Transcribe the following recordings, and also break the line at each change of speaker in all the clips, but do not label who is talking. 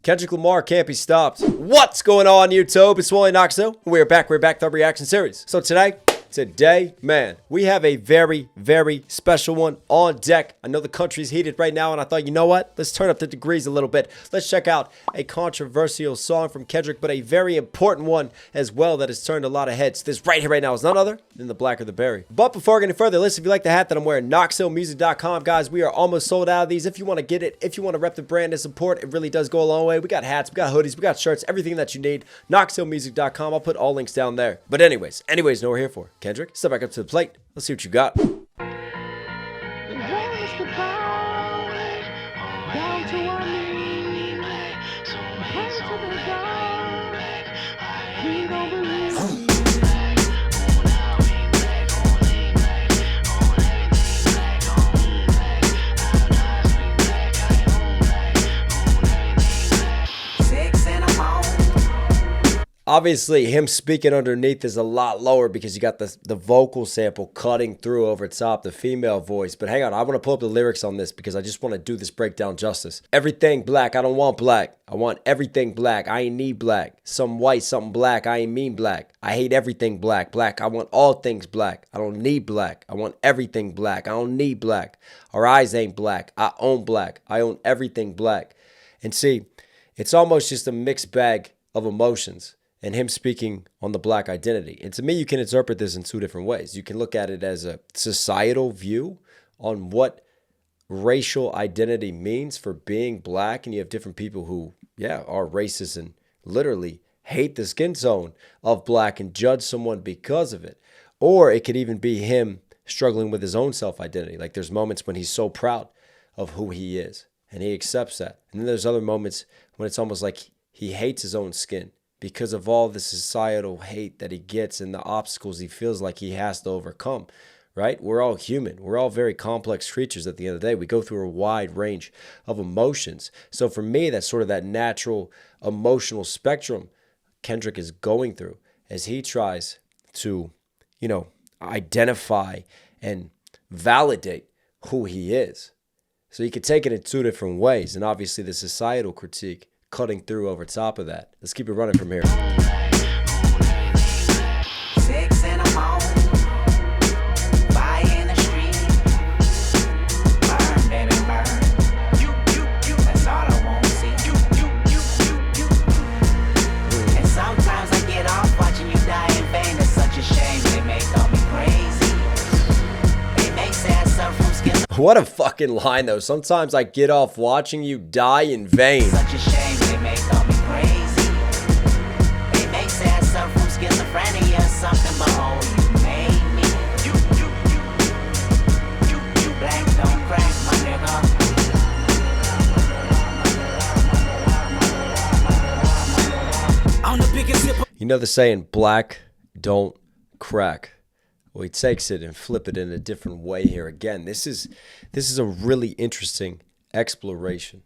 Kendrick Lamar can't be stopped. What's going on, YouTube? It's Knox Hill. We're back with the reaction series. So today, man, we have a very, very special one on deck. I know the country's heated right now, and I thought, you know what? Let's turn up the degrees a little bit. Let's check out a controversial song from Kendrick, but a very important one as well that has turned a lot of heads. This right here, right now, is none other than The Black or the Berry. But before I get any further, listen, if you like the hat that I'm wearing, knoxhilldmv, guys, we are almost sold out of these. If you want to get it, if you want to rep the brand and support, it really does go a long way. We got hats, we got hoodies, we got shirts, everything that you need. knoxhilldmv.com. I'll put all links down there. But anyways, know what we're here for. Kendrick, step back up to the plate. Let's see what you got. Obviously, him speaking underneath is a lot lower because you got the vocal sample cutting through over top the female voice. But hang on, I want to pull up the lyrics on this because I just want to do this breakdown justice. Everything black, I don't want black. I want everything black, I ain't need black. Some white, something black, I ain't mean black. I hate everything black. Black, I want all things black. I don't need black. I want everything black. I don't need black. Our eyes ain't black. I own black. I own everything black. And see, it's almost just a mixed bag of emotions. And him speaking on the black identity. And to me, you can interpret this in two different ways. You can look at it as a societal view on what racial identity means for being black. And you have different people who, are racist and literally hate the skin tone of black and judge someone because of it. Or it could even be him struggling with his own self-identity. Like there's moments when he's so proud of who he is and he accepts that. And then there's other moments when it's almost like he hates his own skin, because of all the societal hate that he gets and the obstacles he feels like he has to overcome, right? We're all human. We're all very complex creatures at the end of the day. We go through a wide range of emotions. So for me, that's sort of that natural emotional spectrum Kendrick is going through as he tries to, identify and validate who he is. So you could take it in two different ways. And obviously the societal critique cutting through over top of that. Let's keep it running from here.
6 in the morning, fire in the street, burn, baby, burn. You, that's all I want to see. You. And sometimes I get off watching you die in vain. It's such a shame. They may call me crazy. They may say I suffer from skin.
What a fucking line, though. Sometimes I get off watching you die in vain.
Such a shame. They may call me crazy. They may say I suffer from schizophrenia or something, but oh, you made me. You black don't crack, my nigga. On the biggest zipper.
You know the saying, black don't crack. Well, he takes it and flip it in a different way here. Again, this is a really interesting exploration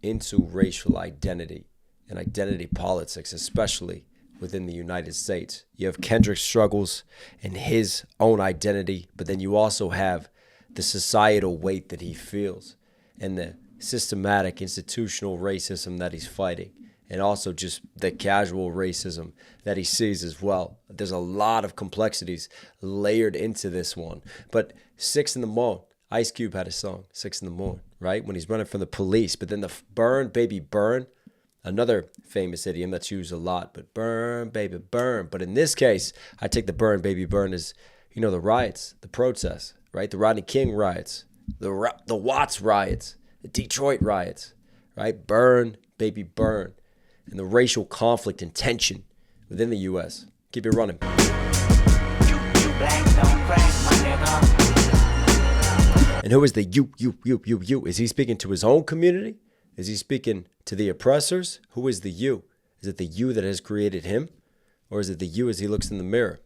into racial identity and identity politics, especially within the United States. You have Kendrick's struggles and his own identity, but then you also have the societal weight that he feels and the systematic institutional racism that he's fighting, and also just the casual racism that he sees as well. There's a lot of complexities layered into this one. But 6 in the morning, Ice Cube had a song, 6 in the morning, right? When he's running from the police. But then the burn, baby, burn, another famous idiom that's used a lot, but burn, baby, burn. But in this case, I take the burn, baby, burn as, the riots, the protests, right? The Rodney King riots, the Watts riots, the Detroit riots, right? Burn, baby, burn. And the racial conflict and tension within the U.S. Keep it running.
You black don't crack, my nigga.
And who is the you? Is he speaking to his own community? Is he speaking to the oppressors? Who is the you? Is it the you that has created him? Or is it the you as he looks in the mirror?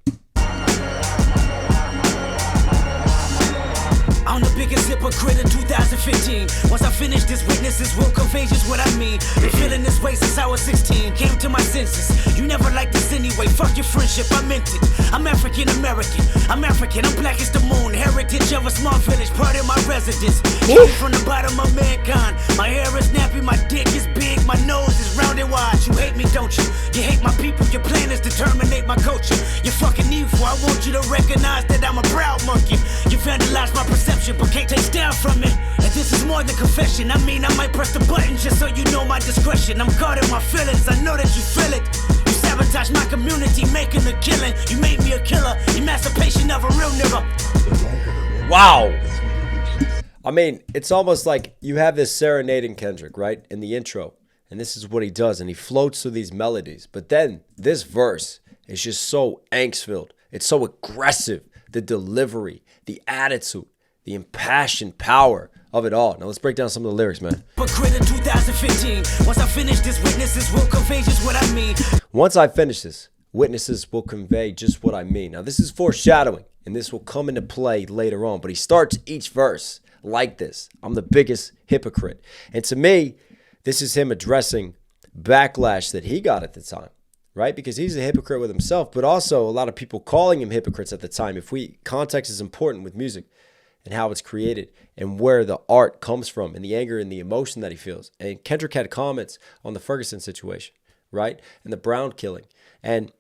I'm the biggest hypocrite in 2015. Once I finish this, witnesses will convey just what I mean. Been feeling this way since I was 16. Came to my senses. You never liked this anyway. Fuck your friendship, I meant it. I'm African American. I'm African. I'm black as the moon. Heritage of a small village. Part of my residence. Came from the bottom of mankind. My hair is nappy. My dick is big. My nose is round. people, your plan is to terminate my culture. You're fucking evil, I want you to recognize that I'm a proud monkey. You vandalized my perception, but can't take down from it. And this is more than confession, I mean I might press the button just so you know my discretion. I'm guarding my feelings, I know that you feel it. You sabotage my community, making a killing. You made me a killer, emancipation of a real nigga.
Wow. I mean, it's almost like you have this serenading Kendrick, right, in the intro. And this is what he does, and he floats through these melodies. But then this verse is just so angst-filled. It's so aggressive. The delivery, the attitude, the impassioned power of it all. Now let's break down some of the lyrics, man.
Hypocrite in 2015. Once I finish this, witnesses will convey just what I mean.
Once I finish this, witnesses will convey just what I mean. Now this is foreshadowing, and this will come into play later on. But he starts each verse like this. I'm the biggest hypocrite. And to me, this is him addressing backlash that he got at the time, right? Because he's a hypocrite with himself, but also a lot of people calling him hypocrites at the time. Context is important with music and how it's created and where the art comes from and the anger and the emotion that he feels. And Kendrick had comments on the Ferguson situation, right? And the Brown killing. And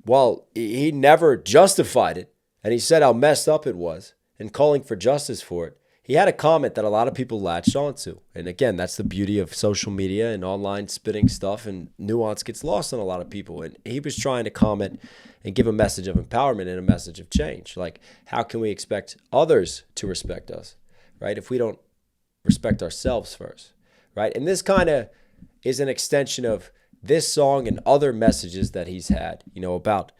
while he never justified it, and he said how messed up it was and calling for justice for it, he had a comment that a lot of people latched onto. And again, that's the beauty of social media and online spitting stuff, and nuance gets lost on a lot of people. And he was trying to comment and give a message of empowerment and a message of change. Like, how can we expect others to respect us, right, if we don't respect ourselves first, right? And this kind of is an extension of this song and other messages that he's had, you know, about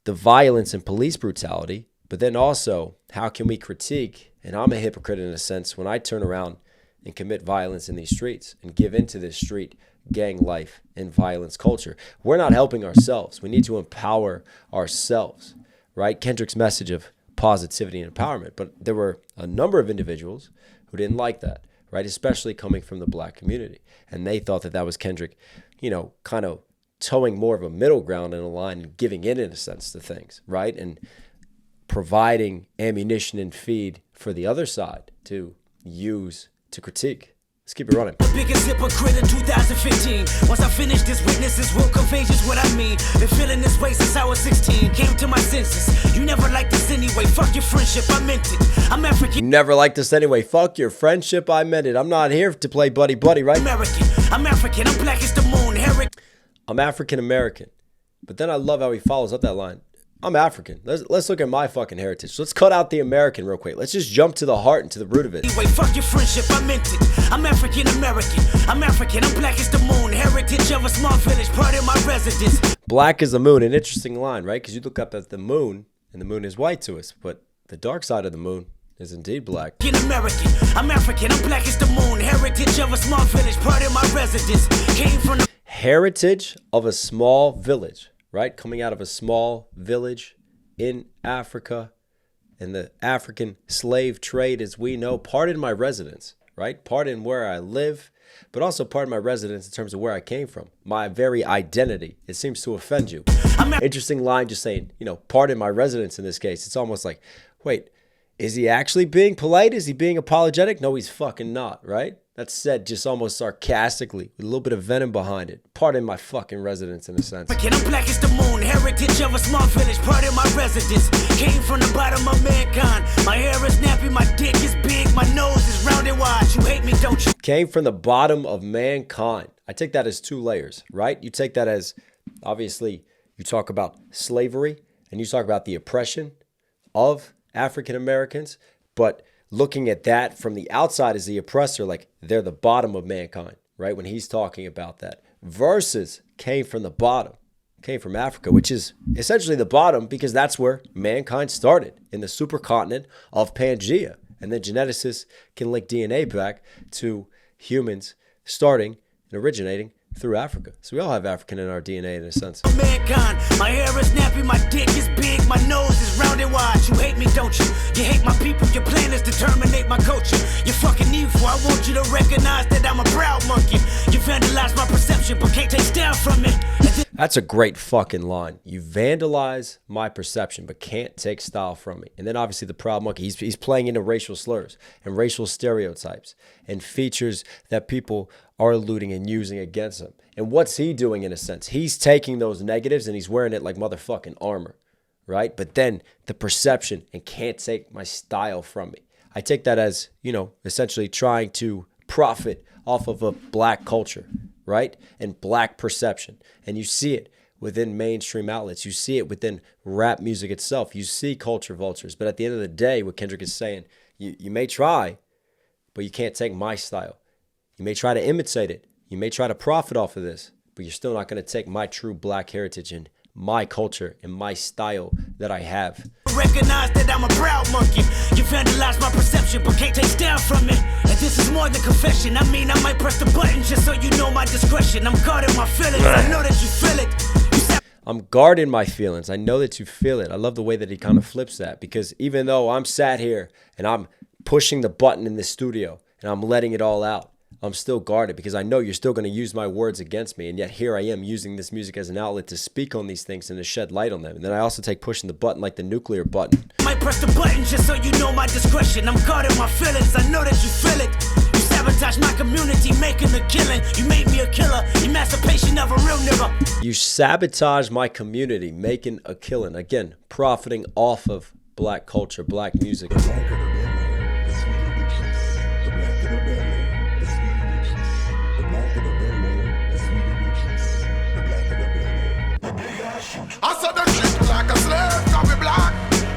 the violence and police brutality, but then also how can we critique. And I'm a hypocrite in a sense when I turn around and commit violence in these streets and give into this street gang life and violence culture. We're not helping ourselves. We need to empower ourselves, right? Kendrick's message of positivity and empowerment. But there were a number of individuals who didn't like that, right? Especially coming from the black community. And they thought that that was Kendrick, you know, kind of towing more of a middle ground in a line and giving in a sense to things, right? And providing ammunition and feed for the other side to use to critique. Let's keep it running.
The biggest hypocrite in 2015. Once I finish this, witnesses will convey just what I mean. Been feeling this way since I was 16. Came to my senses. You never liked this anyway. Fuck your friendship, I meant it. I'm African.
You never liked this anyway. Fuck your friendship, I meant it. I'm not here to play buddy buddy, right?
American. I'm African. I'm black as the moon.
I'm African American. But then I love how he follows up that line. I'm African. Let's look at my fucking heritage. Let's cut out the American real quick. Let's just jump to the heart and to the root of it.
Anyway, fuck your friendship, I meant it. I'm African American. I'm African. I'm black as the moon. Heritage of a small village, part of my residence.
Black as the moon. An interesting line, right? Because you look up at the moon, and the moon is white to us. But the dark side of the moon is indeed black.
American. I'm African. I'm black as the moon. Heritage of a small village, part of my residence. Came from the
heritage of a small village. Right? Coming out of a small village in Africa and the African slave trade, as we know, part in my residence, right? Part in where I live, but also part of my residence in terms of where I came from. My very identity. It seems to offend you. Interesting line just saying, you know, part in my residence in this case. It's almost like, wait, is he actually being polite? Is he being apologetic? No, he's fucking not, right? That's said just almost sarcastically, with a little bit of venom behind it. Pardon my fucking residence in a sense.
I'm black as the moon, heritage of a small village, part of my residence. Came from the bottom of mankind. My hair is nappy, my dick is big, my nose is round and wide. You hate me, don't you?
Came from the bottom of mankind. I take that as two layers, right? You take that as, obviously, you talk about slavery and you talk about the oppression of African Americans, but looking at that from the outside as the oppressor, like they're the bottom of mankind, right? When he's talking about that. Versus came from the bottom, came from Africa, which is essentially the bottom because that's where mankind started, in the supercontinent of Pangea. And then geneticists can link DNA back to humans starting and originating through Africa. So we all have African in our DNA in a sense.
Mankind, my hair is nappy, my dick is big, my nose is round and wide. You hate me, don't you? You hate my people, your plan is to terminate my culture. You're fucking evil, I want you to recognize that I'm a proud monkey. You vandalized my perception, but can't take down from it.
That's a great fucking line. You vandalize my perception, but can't take style from me. And then obviously the Proud Monkey, he's playing into racial slurs and racial stereotypes and features that people are alluding and using against him. And what's he doing in a sense? He's taking those negatives and he's wearing it like motherfucking armor, right? But then the perception and can't take my style from me. I take that as, essentially trying to profit off of a black culture, right? And black perception. And you see it within mainstream outlets. You see it within rap music itself. You see culture vultures. But at the end of the day, what Kendrick is saying, you may try, but you can't take my style. You may try to imitate it. You may try to profit off of this, but you're still not going to take my true black heritage and my culture and my style that I have.
Recognize that I'm a proud monkey. You vandalize my perception, but can't take down from it. And this is more than confession. I mean, I might press the button just so you know my discretion. I'm guarding my feelings. I know that you feel it.
I'm guarding my feelings. I know that you feel it. I love the way that he kind of flips that, because even though I'm sat here and I'm pushing the button in the studio and I'm letting it all out, I'm still guarded because I know you're still going to use my words against me. And yet here I am using this music as an outlet to speak on these things and to shed light on them. And then I also take pushing the button like the nuclear button.
I might press the button just so you know my discretion. I'm guarding my feelings. I know that you feel it. You sabotage my community, making a killing. You made me a killer. Emancipation of a real nigga.
You sabotage my community, making a killing. Again, profiting off of black culture, black music.
I said the shit like a slave, can be black.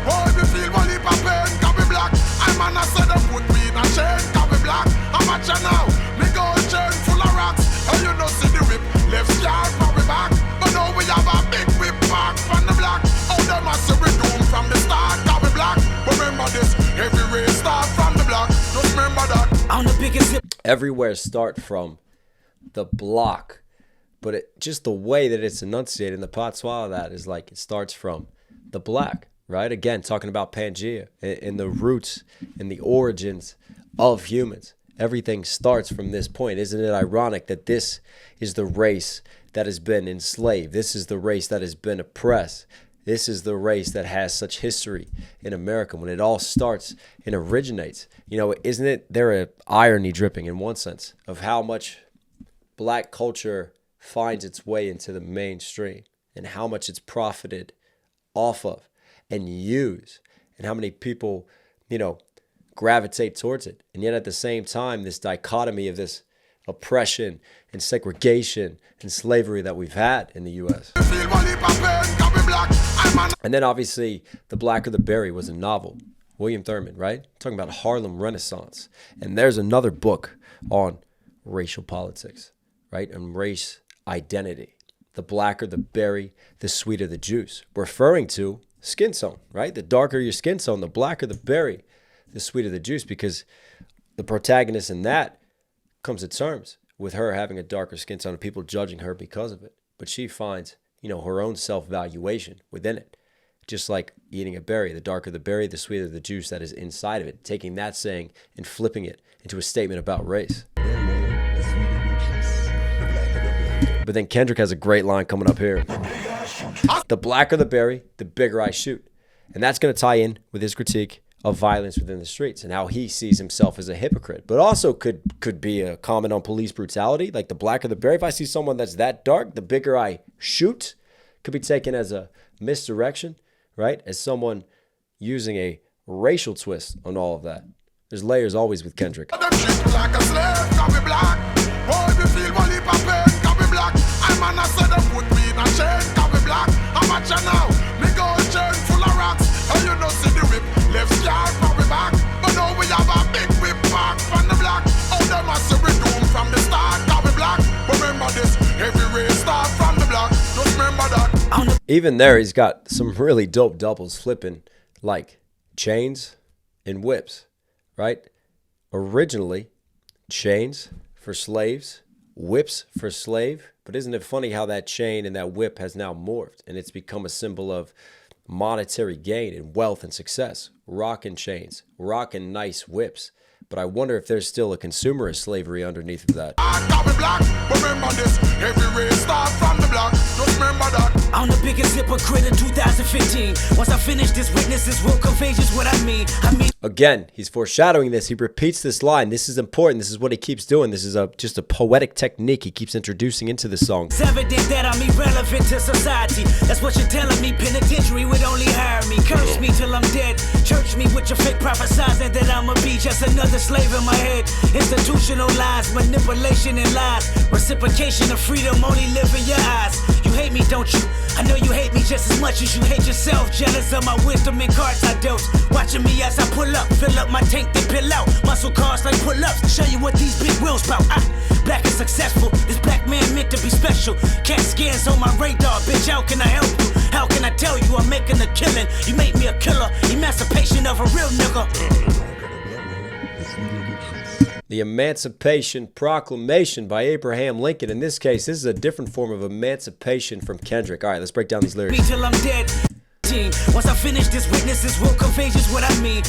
Oh, if you feel one heap of pain, can be black. I'm man, I said they put me in a chain, can be black. I'm at you now, me gold chain full of rocks. And you know see the whip, left scar for me back. But now we have a big whip back from the black. Oh, them a say we doom from the start, can be black. But remember this, every race start from the black. Just remember that.
I'm the biggest hip.
Everywhere start from the block. But just the way that it's enunciated in the patois of that is like it starts from the black, right? Again, talking about Pangea and the roots and the origins of humans. Everything starts from this point. Isn't it ironic that this is the race that has been enslaved? This is the race that has been oppressed. This is the race that has such history in America when it all starts and originates. Isn't it there an irony dripping in one sense of how much black culture finds its way into the mainstream and how much it's profited off of and used and how many people, gravitate towards it. And yet at the same time, this dichotomy of this oppression and segregation and slavery that we've had in the U.S. And then obviously The Blacker the Berry was a novel. William Thurman, right? Talking about Harlem Renaissance. And there's another book on racial politics, right? And race identity. The blacker the berry, the sweeter the juice. Referring to skin tone, right? The darker your skin tone, the blacker the berry, the sweeter the juice, because the protagonist in that comes to terms with her having a darker skin tone and people judging her because of it. But she finds, her own self-valuation within it. Just like eating a berry, the darker the berry, the sweeter the juice that is inside of it. Taking that saying and flipping it into a statement about race. But then Kendrick has a great line coming up here. The blacker the berry, the bigger I shoot. And that's going to tie in with his critique of violence within the streets and how he sees himself as a hypocrite. But also could be a comment on police brutality. Like the blacker the berry, if I see someone that's that dark, the bigger I shoot. Could be taken as a misdirection, right? As someone using a racial twist on all of that. There's layers always with Kendrick. Man, I said they put me in a chain, can be black. I'm at you now, me gold chain full of rocks. And you know see the whip, left scar for me back. But now we have a big whip back from the black. Oh, them a say we doom from the start, can be black. But remember this, every race start from the black. Just remember that. Even there, he's got some really dope doubles flipping like chains and whips, right? Originally, chains for slaves, whips for slave. But isn't it funny how that chain and that whip has now morphed and it's become a symbol of monetary gain and wealth and success? Rocking chains, rocking nice whips. But I wonder if there's still a consumerist slavery underneath of that. Remember this, every race start from the block. Just remember
hypocrite in 2015. Once I finish this, witnesses will convey just what I mean.
Again, he's foreshadowing this. He repeats this line. This is important. This is what he keeps doing. This is just a poetic technique he keeps introducing into the song.
It's evident that I'm irrelevant to society. That's what you're telling me. Penitentiary would only hire me. Curse me till I'm dead. Church me with your fake prophesizing that I'ma be just another slave in my head. Institutional lies, manipulation and lies. Reciprocation of freedom only live in your eyes. You hate me, don't you? I know you hate me just as much as you hate yourself. Jealous of my wisdom and cards I dealt. Watching me as I pull up, fill up my tank, then pill out. Muscle cars like pull-ups. Show you what these big wheels bout. Black and successful. This black man meant to be special. Cat scans on my radar, bitch. How can I help you? How can I tell you I'm making a killing? You make me a killer. Emancipation of a real nigga.
The Emancipation Proclamation by Abraham Lincoln. In this case, this is a different form of emancipation from Kendrick. All right, let's break down these lyrics.
Me till I'm dead. Once I finish this, witnesses will convey just what I mean.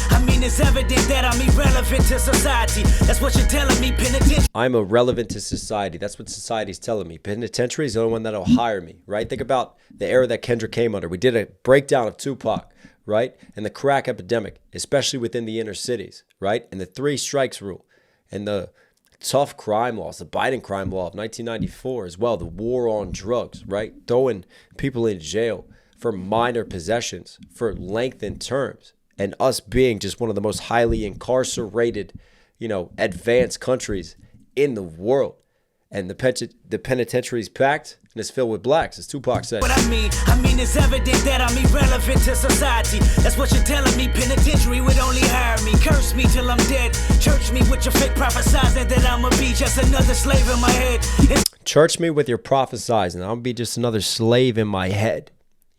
It's evident that I'm irrelevant to society. That's what you're telling me. Penitentiary.
I'm irrelevant to society. That's what society's telling me. Penitentiary is the only one that'll hire me, right? Think about the era that Kendrick came under. We did a breakdown of Tupac, right? And the crack epidemic, especially within the inner cities, right? And the 3 strikes rule. And the tough crime laws, the Biden crime law of 1994 as well, the war on drugs, right? Throwing people in jail for minor possessions, for lengthened terms, and us being just one of the most highly incarcerated, advanced countries in the world. And the penitentiary's packed and it's filled with blacks, as Tupac said.
What I mean it's evident that I'm irrelevant to society. That's what you're telling me. Penitentiary would only hire me. Curse me till I'm dead. Church me with your fake prophesizing that I'ma be just another slave in my head.
Church me with your prophesizing. I'll be just another slave in my head.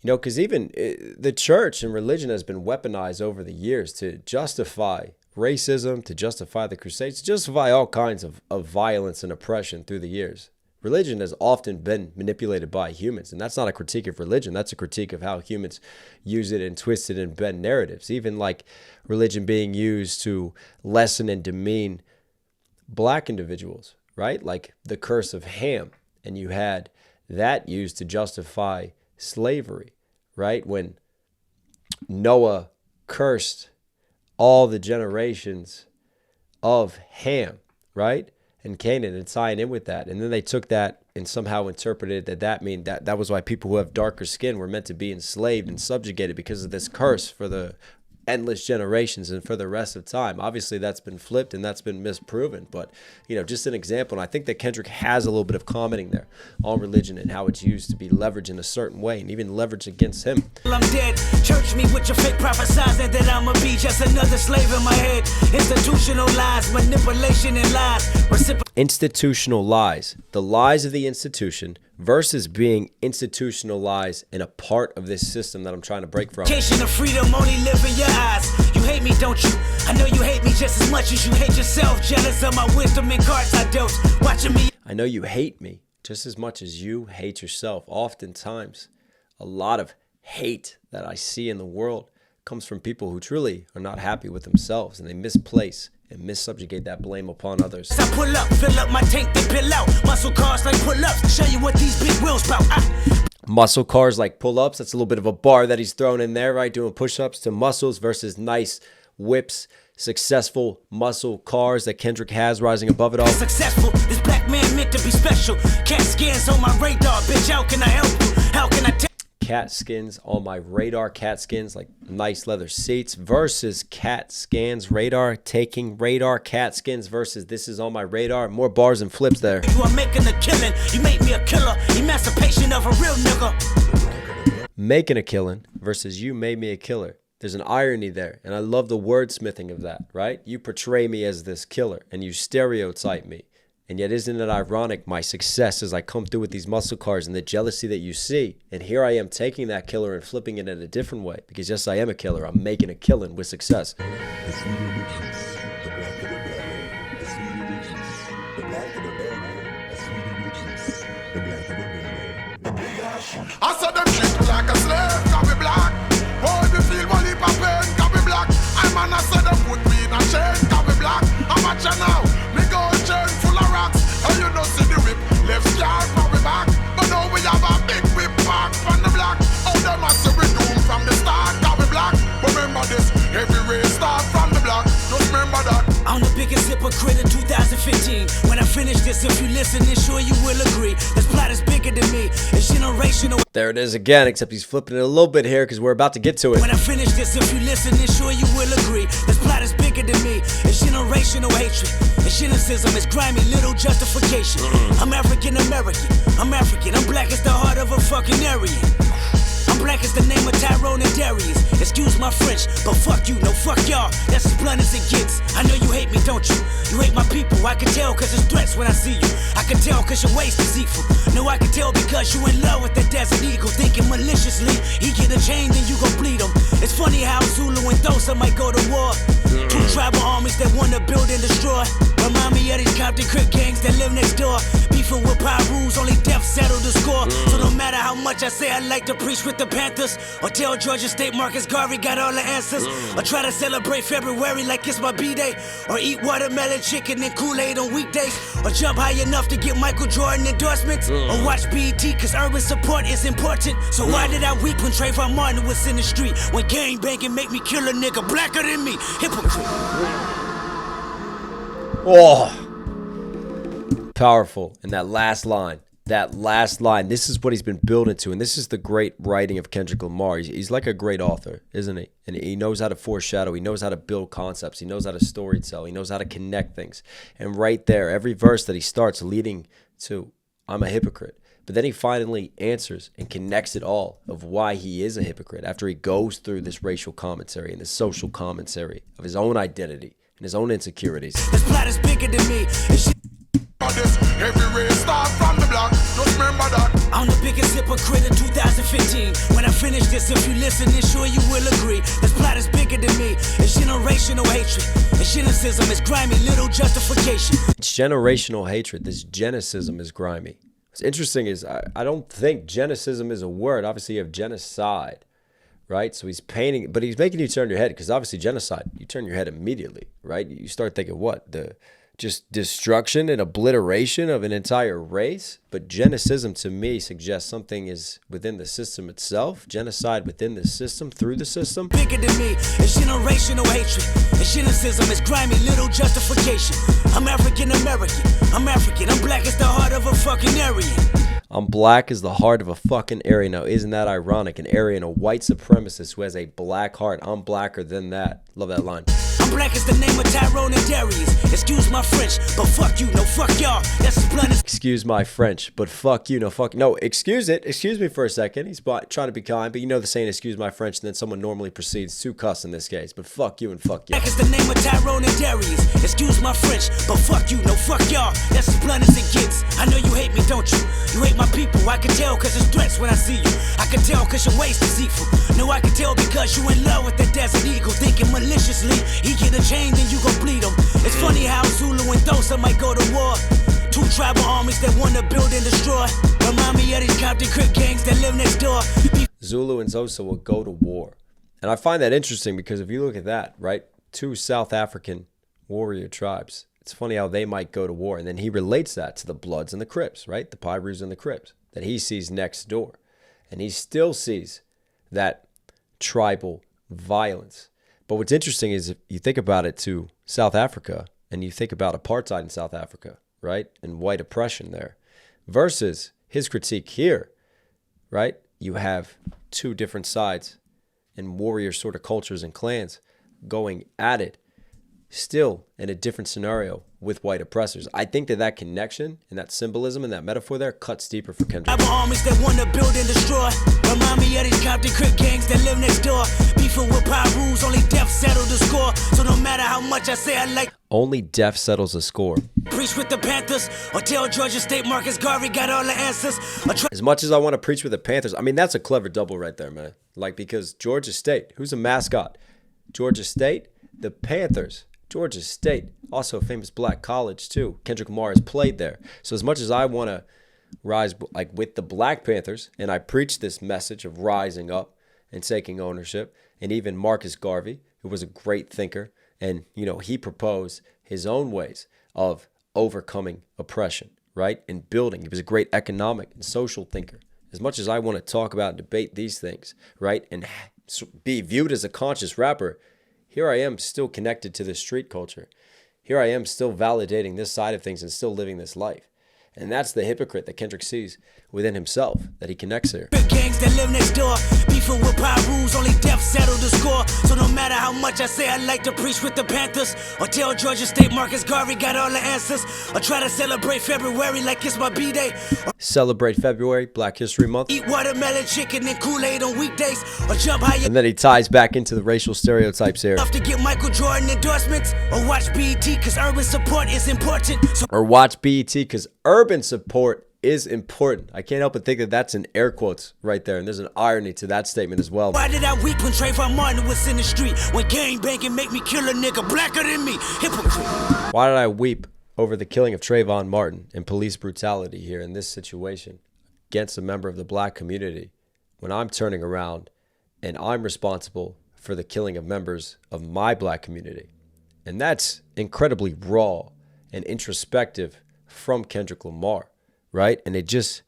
Because even the church and religion has been weaponized over the years to justify racism, to justify the Crusades, to justify all kinds of violence and oppression through the years. Religion has often been manipulated by humans, and that's not a critique of religion. That's a critique of how humans use it and twist it and bend narratives. Even like religion being used to lessen and demean black individuals, right? Like the curse of Ham, and you had that used to justify slavery, right? When Noah cursed all the generations of Ham, right? And Canaan, and tying in with that. And then they took that and somehow interpreted that was why people who have darker skin were meant to be enslaved and subjugated because of this curse for the endless generations and for the rest of time. Obviously, that's been flipped and that's been misproven. But, just an example. And I think that Kendrick has a little bit of commenting there on religion and how it's used to be leveraged in a certain way and even leveraged against him.
I'm dead. Church me with your fake prophesizing that I'ma be just another slave in my head. Institutional lies, manipulation and lies.
Institutional lies. The lies of the institution versus being institutionalized and a part of this system that I'm trying to break from.
Of freedom only live in your eyes. You hate me, don't you? I know you hate me just as much as you hate yourself. Jealous of my wisdom and cards I dealt. Watching me.
I know you hate me just as much as you hate yourself. Oftentimes, a lot of hate that I see in the world comes from people who truly are not happy with themselves, and they misplace and missubjugate that blame upon others.
I pull up, fill up my tank, then pill out. Muscle cars like pull-ups. Show you what these big wheels bout.
Muscle cars like pull-ups. That's a little bit of a bar that he's thrown in there, right? Doing push-ups to muscles versus nice whips, successful muscle cars that Kendrick has rising above it all.
Successful. This black man meant to be special. Cat scans on my radar, bitch. How can I help you? How can I tell?
Cat skins on my radar. Cat skins like nice leather seats versus cat scans radar. Taking radar. Cat skins versus this is on my radar. More bars and flips there.
You are making a killing. You made me a killer. Emancipation of a real nigga.
Making a killing versus you made me a killer. There's an irony there, and I love the wordsmithing of that, right? You portray me as this killer, and you stereotype me. And yet, isn't it ironic, my success as I come through with these muscle cars and the jealousy that you see? And here I am taking that killer and flipping it in a different way. Because yes, I am a killer. I'm making a killing with success.
I saw them treat me like a slave, can be black. Oh, if you feel one heap of pain, can be black. I'm an I said them put me in a chain, can be black. I'm a now, me gold chain full of rocks. And you don't see the whip, left scar, can be back. But now we have a big whip back from the black. Oh, them a
this, if you listen, then sure you will agree. This plot is bigger than me. It's generational.
There it is again, except he's flipping it a little bit here because we're about to get to it.
When I finish this, if you listen, then sure you will agree. This plot is bigger than me. It's generational hatred. It's cynicism. It's grimy, little justification. I'm African American. I'm African. I'm black as the heart of a fucking Aryan. I'm black as the name of Tyrone and Darius. Excuse my French, but fuck you, no fuck y'all. That's as blunt as it gets. I know you hate me, don't you? You hate my people, I can tell cause it's threats when I see you. I can tell cause your waist deceitful. No, I can tell because you in love with the desert eagle. Thinking maliciously, he get a chain then you gon' bleed him. It's funny how Zulu and Xhosa might go to war. Two tribal armies that wanna build and destroy. Remind me of these Compton Crip gangs that live next door. Beefing with Pyrus, only death settled the score. So no matter how much I say I like to preach with the Panthers, or tell Georgia State Marcus Garvey got all the answers, or try to celebrate February like it's my B-Day, or eat watermelon chicken and Kool-Aid on weekdays, or jump high enough to get Michael Jordan endorsements, or watch BET cause urban support is important. So why did I weep when Trayvon Martin was in the street? When gang banging make me kill a nigga blacker than me? Hypocrite.
Oh, powerful. And that last line, this is what he's been building to. And this is the great writing of Kendrick Lamar. He's like a great author, isn't he? And he knows how to foreshadow. He knows how to build concepts. He knows how to storytell. He knows how to connect things. And right there, every verse that he starts leading to, I'm a hypocrite. But then he finally answers and connects it all of why he is a hypocrite after he goes through this racial commentary and this social commentary of his own identity and his own insecurities.
This plot is bigger than me.
Every race start from the block. Just remember that.
I'm the biggest hypocrite in 2015. When I finish this, if you listen, then sure you will agree. This plot is bigger than me. It's generational hatred. It's cynicism. It's grimy, little justification.
It's generational hatred. This geneticism is grimy. What's interesting is I don't think geneticism is a word. Obviously, you have genocide, right? So he's painting, but he's making you turn your head because obviously genocide, you turn your head immediately, right? You start thinking what? Just destruction and obliteration of an entire race. But geneticism to me suggests something is within the system itself. Genocide within the system, through the system.
Bigger than me, it's generational hatred. It's cynicism, it's grimy, little justification. I'm African American. I'm African. I'm black as the heart of a fucking Aryan.
I'm black as the heart of a fucking Aryan. Now, isn't that ironic? An Aryan, a white supremacist who has a black heart. I'm blacker than that. Love that line.
I'm black as the name of Tyrone and Darius. Excuse my French, but fuck you, no fuck y'all. That's as blunt as...
Excuse my French, but fuck you, no fuck... No, excuse it. Excuse me for a second. He's trying to be kind, but you know the saying, excuse my French, and then someone normally proceeds to cuss in this case. But fuck you and fuck you.
Black is the name of Tyrone and Darius. Excuse my French, but fuck you, no fuck y'all. That's as blunt as it gets. I know you hate me, don't you? You hate my people, I can tell cause it's threats when I see you. I can tell cause your waist deceitful. No, I can tell because you in love with the desert eagle. Thinking maliciously, he get a chain then you gon' bleed him. It's funny how Zulu and Xhosa might go to war. Two tribal armies that wanna build and destroy. Remind me of these Compton Crip gangs that live next door.
Zulu and Xhosa will go to war. And I find that interesting because if you look at that, right? Two South African warrior tribes. It's funny how they might go to war. And then he relates that to the Bloods and the Crips, right? The Pyrus and the Crips that he sees next door. And he still sees that tribal violence. But what's interesting is if you think about it to South Africa and you think about apartheid in South Africa, right? And white oppression there versus his critique here, right? You have two different sides and warrior sort of cultures and clans going at it still in a different scenario with white oppressors. I think that connection and that symbolism and that metaphor there cuts deeper for Kendrick.
Armies that want to build and destroy. Remind me of these Compton Crip gangs that live next door. Beefing with Pyrus, only death settled the score. So no matter how much I say I like,
only death settles the score.
Preach with the Panthers or tell Georgia State Marcus Garvey got all the answers.
As much as I want to preach with the Panthers, I mean, that's a clever double right there, man. Like, because Georgia State, who's a mascot? Georgia State, the Panthers. Georgia State, also a famous black college too. Kendrick Lamar has played there. So as much as I want to rise like with the Black Panthers, and I preach this message of rising up and taking ownership, and even Marcus Garvey, who was a great thinker, and you know he proposed his own ways of overcoming oppression, right, and building. He was a great economic and social thinker. As much as I want to talk about and debate these things, right, and be viewed as a conscious rapper, here I am still connected to the street culture. Here I am still validating this side of things and still living this life. And that's the hypocrite that Kendrick sees within himself, that he connects here.
Gangs that live next door, beefing with power rules, only death settle the score. So no matter how much I say I like to preach with the Panthers, or tell Georgia State Marcus Garvey got all the answers, or try to celebrate February like it's my B-Day,
Celebrate February, Black History Month.
eat watermelon chicken and Kool-Aid on weekdays, or jump high
And then he ties back into the racial stereotypes here.
enough to get Michael Jordan endorsements, or watch BET cause urban support is important. So
Or watch BET because urban support is important. I can't help but think that that's in air quotes right there. And there's an irony to that statement as well.
why did I weep when Trayvon Martin was in the street? When gang banging make me kill a nigga blacker than me. Hypocrite.
Why did I weep over the killing of Trayvon Martin and police brutality here in this situation against a member of the black community when I'm turning around and I'm responsible for the killing of members of my black community? And that's incredibly raw and introspective from Kendrick Lamar, right? And it just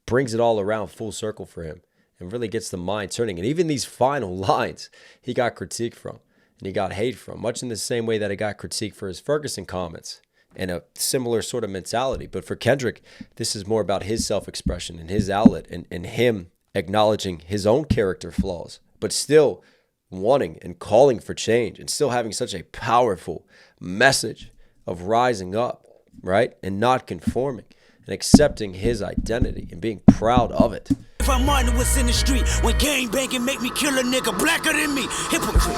brings it all around full circle for him and really gets the mind turning. And even these final lines he got critique from and he got hate from, much in the same way that he got critique for his Ferguson comments and a similar sort of mentality. But for Kendrick, this is more about his self-expression and his outlet and him acknowledging his own character flaws, but still wanting and calling for change and still having such a powerful message of rising up, right? And not conforming and accepting his identity and being proud of it.
Trayvon Martin was in the street. When gang banging make me kill a nigga blacker than me. Hypocrite.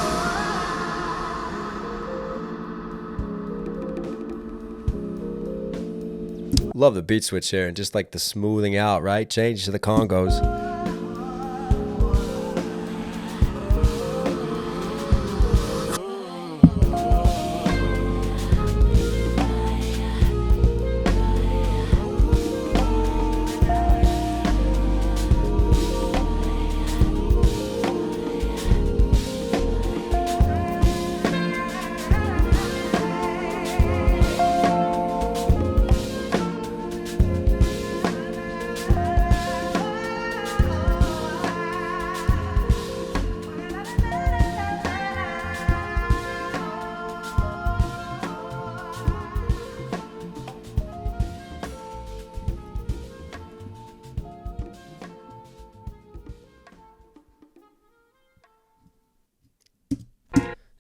Love the beat switch here and just like the smoothing out, right? Change to the Congos.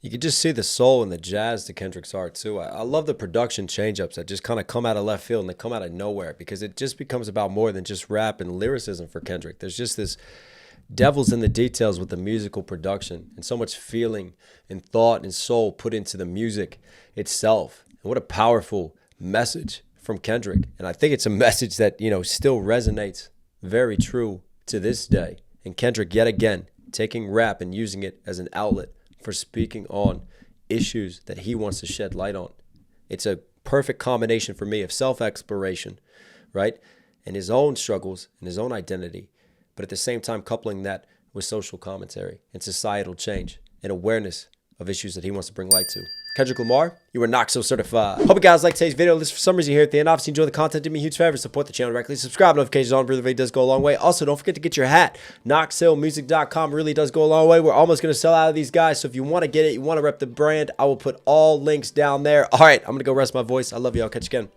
You can just see the soul and the jazz to Kendrick's art too. I love the production change-ups that just kind of come out of left field and they come out of nowhere because it just becomes about more than just rap and lyricism for Kendrick. There's just this devil's in the details with the musical production and so much feeling and thought and soul put into the music itself. And what a powerful message from Kendrick. And I think it's a message that, you know, still resonates very true to this day. And Kendrick, yet again, taking rap and using it as an outlet for speaking on issues that he wants to shed light on. It's a perfect combination for me of self-exploration, right? And his own struggles and his own identity, but at the same time coupling that with social commentary and societal change and awareness of issues that he wants to bring light to. Kendrick Lamar, you are Knox Hill certified. Hope you guys like today's video. Listen, for some reason here at the end, obviously enjoy the content. Do me a huge favor, support the channel directly. Subscribe, notifications on, really does go a long way. Also, don't forget to get your hat. knoxhillmusic.com really does go a long way. We're almost going to sell out of these guys. So if you want to get it, you want to rep the brand, I will put all links down there. All right, I'm going to go rest my voice. I love you. I'll catch you again.